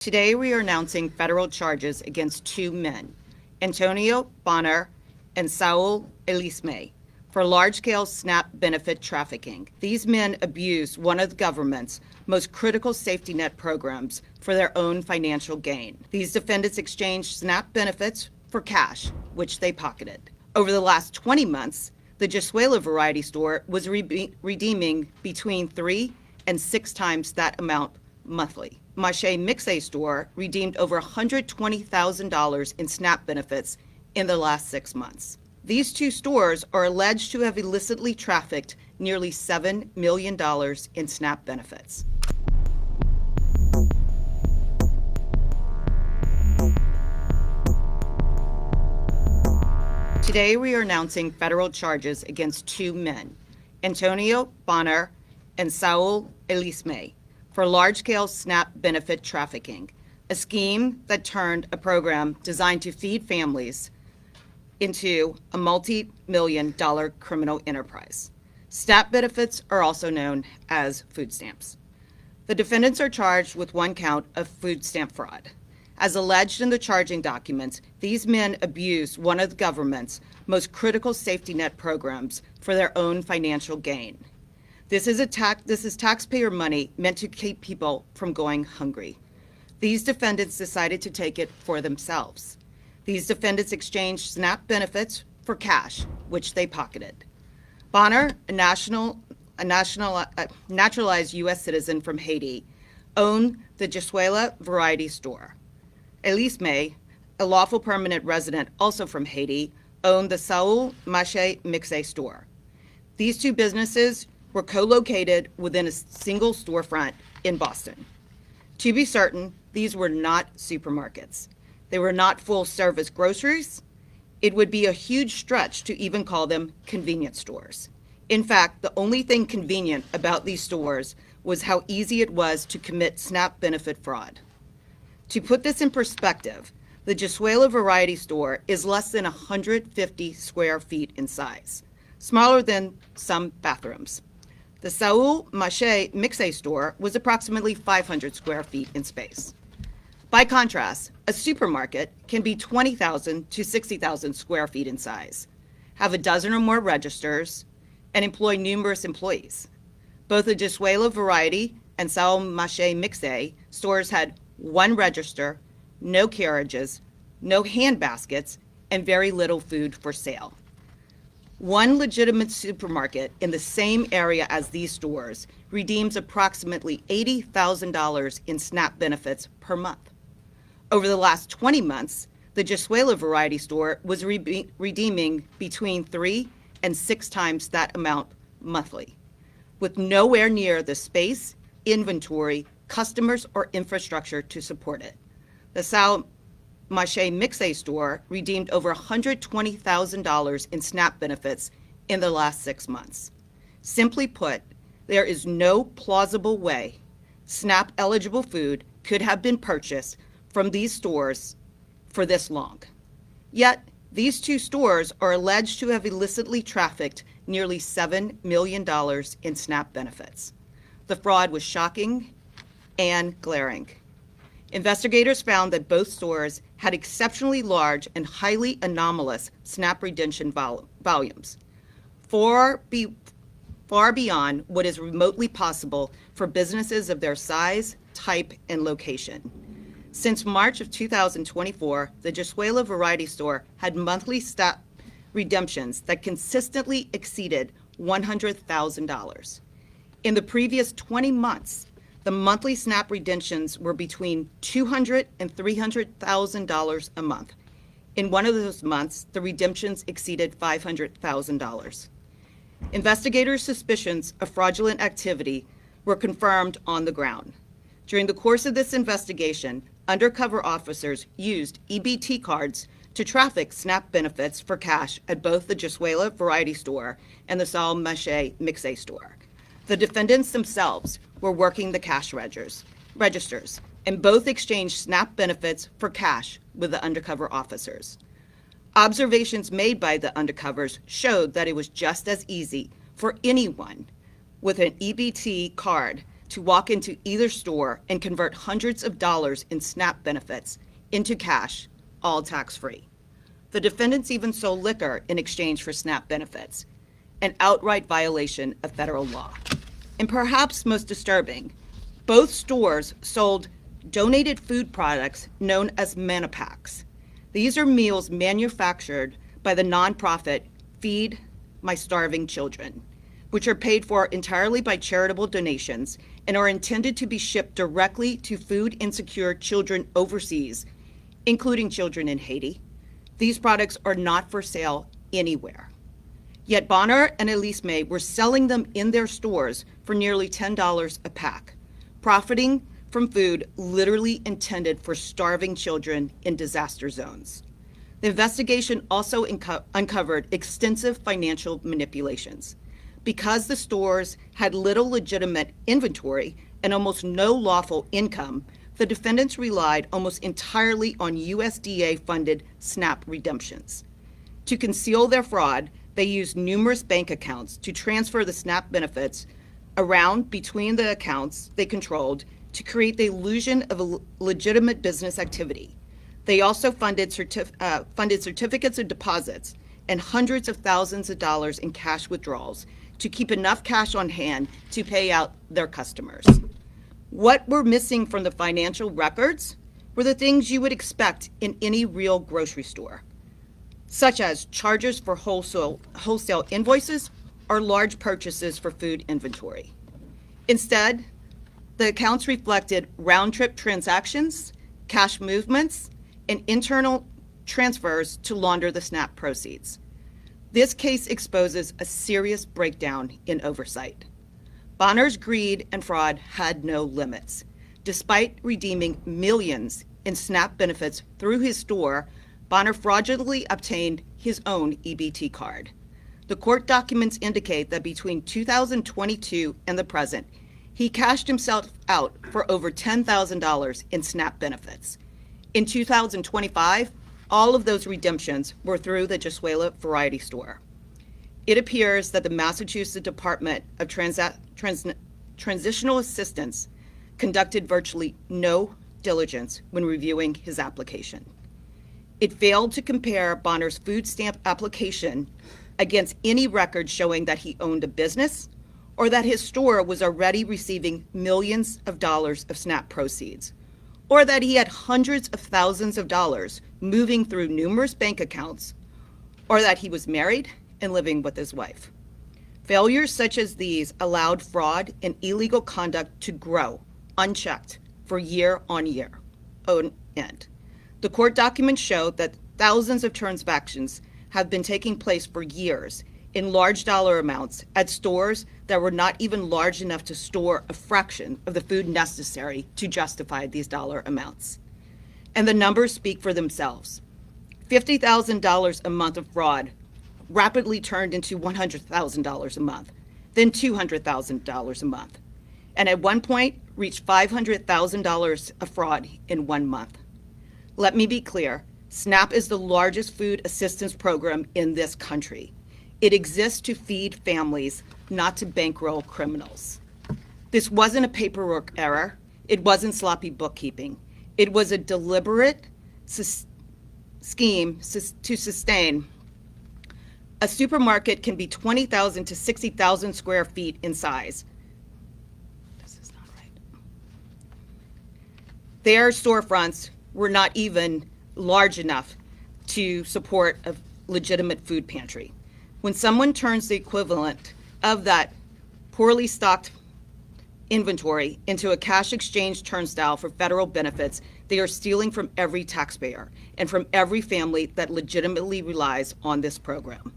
Today we are announcing federal charges against two men, Antonio Bonheur and Saul Alisme, for large-scale SNAP benefit trafficking. These men abused one of the government's most critical safety net programs for their own financial gain. These defendants exchanged SNAP benefits for cash, which they pocketed. Over the last 20 months, the Jesula variety store was redeeming between 3 and 6 times that amount monthly. Mache Mixe store redeemed over $120,000 in SNAP benefits in the last 6 months. These two stores are alleged to have illicitly trafficked nearly $7 million in SNAP benefits. Today we are announcing federal charges against two men, Antonio Bonheur and Saul Alisme, for large-scale SNAP benefit trafficking, a scheme that turned a program designed to feed families into a multi-million-dollar criminal enterprise. SNAP benefits are also known as food stamps. The defendants are charged with one count of food stamp fraud. As alleged in the charging documents, these men abused one of the government's most critical safety net programs for their own financial gain. This is taxpayer money meant to keep people from going hungry. These defendants decided to take it for themselves. These defendants exchanged SNAP benefits for cash, which they pocketed. Bonheur, a naturalized U.S. citizen from Haiti, owned the Jesula variety store. Alisme, a lawful permanent resident also from Haiti, owned the Saul Mache Mixe store. These two businesses were co-located within a single storefront in Boston. To be certain, these were not supermarkets. They were not full-service groceries. It would be a huge stretch to even call them convenience stores. In fact, the only thing convenient about these stores was how easy it was to commit SNAP benefit fraud. To put this in perspective, the Jesula variety store is less than 150 square feet in size, smaller than some bathrooms. The Saul Mache Mixe store was approximately 500 square feet in space. By contrast, a supermarket can be 20,000 to 60,000 square feet in size, have a dozen or more registers, and employ numerous employees. Both the Jesula variety and Saul Mache Mixe stores had one register, no carriages, no hand baskets, and very little food for sale. One legitimate supermarket in the same area as these stores redeems approximately $80,000 in SNAP benefits per month. Over the last 20 months, the Jesula variety store was redeeming between 3 and 6 times that amount monthly, with nowhere near the space, inventory, customers, or infrastructure to support it. The Saul Mache Mixe store redeemed over $120,000 in SNAP benefits in the last 6 months. Simply put, there is no plausible way SNAP-eligible food could have been purchased from these stores for this long. Yet, these two stores are alleged to have illicitly trafficked nearly $7 million in SNAP benefits. The fraud was shocking and glaring. Investigators found that both stores had exceptionally large and highly anomalous SNAP redemption volumes, far beyond what is remotely possible for businesses of their size, type, and location. Since March of 2024, the Jesula variety store had monthly SNAP redemptions that consistently exceeded $100,000. In the previous 20 months, the monthly SNAP redemptions were between $200,000 and $300,000 a month. In one of those months, the redemptions exceeded $500,000. Investigators' suspicions of fraudulent activity were confirmed on the ground. During the course of this investigation, undercover officers used EBT cards to traffic SNAP benefits for cash at both the Jesula variety store and the Saul Mache Mixe store. The defendants themselves were working the cash registers, and both exchanged SNAP benefits for cash with the undercover officers. Observations made by the undercovers showed that it was just as easy for anyone with an EBT card to walk into either store and convert hundreds of dollars in SNAP benefits into cash, all tax-free. The defendants even sold liquor in exchange for SNAP benefits, an outright violation of federal law. And perhaps most disturbing, both stores sold donated food products known as Mache. These are meals manufactured by the nonprofit Feed My Starving Children, which are paid for entirely by charitable donations and are intended to be shipped directly to food insecure children overseas, including children in Haiti. These products are not for sale anywhere. Yet Bonheur and Alisme were selling them in their stores for nearly $10 a pack, profiting from food literally intended for starving children in disaster zones. The investigation also uncovered extensive financial manipulations. Because the stores had little legitimate inventory and almost no lawful income, the defendants relied almost entirely on USDA-funded SNAP redemptions. To conceal their fraud, they used numerous bank accounts to transfer the SNAP benefits around between the accounts they controlled to create the illusion of a legitimate business activity. They also funded certificates of deposits and hundreds of thousands of dollars in cash withdrawals to keep enough cash on hand to pay out their customers. What were missing from the financial records were the things you would expect in any real grocery store, such as charges for wholesale invoices or large purchases for food inventory. Instead, the accounts reflected round-trip transactions, cash movements, and internal transfers to launder the SNAP proceeds. This case exposes a serious breakdown in oversight. Bonheur's greed and fraud had no limits. Despite redeeming millions in SNAP benefits through his store, Bonheur fraudulently obtained his own EBT card. The court documents indicate that between 2022 and the present, he cashed himself out for over $10,000 in SNAP benefits. In 2025, all of those redemptions were through the Jesula variety store. It appears that the Massachusetts Department of Transitional Assistance conducted virtually no diligence when reviewing his application. It failed to compare Bonheur's food stamp application against any record showing that he owned a business or that his store was already receiving millions of dollars of SNAP proceeds, or that he had hundreds of thousands of dollars moving through numerous bank accounts, or that he was married and living with his wife. Failures such as these allowed fraud and illegal conduct to grow unchecked for year on end. The court documents show that thousands of transactions have been taking place for years in large dollar amounts at stores that were not even large enough to store a fraction of the food necessary to justify these dollar amounts. And the numbers speak for themselves. $50,000 a month of fraud rapidly turned into $100,000 a month, then $200,000 a month, and at one point reached $500,000 of fraud in 1 month. Let me be clear, SNAP is the largest food assistance program in this country. It exists to feed families, not to bankroll criminals. This wasn't a paperwork error. It wasn't sloppy bookkeeping. It was a deliberate scheme to sustain. A supermarket can be 20,000 to 60,000 square feet in size. This is not right. Their storefronts were not even large enough to support a legitimate food pantry. When someone turns the equivalent of that poorly stocked inventory into a cash exchange turnstile for federal benefits, they are stealing from every taxpayer and from every family that legitimately relies on this program.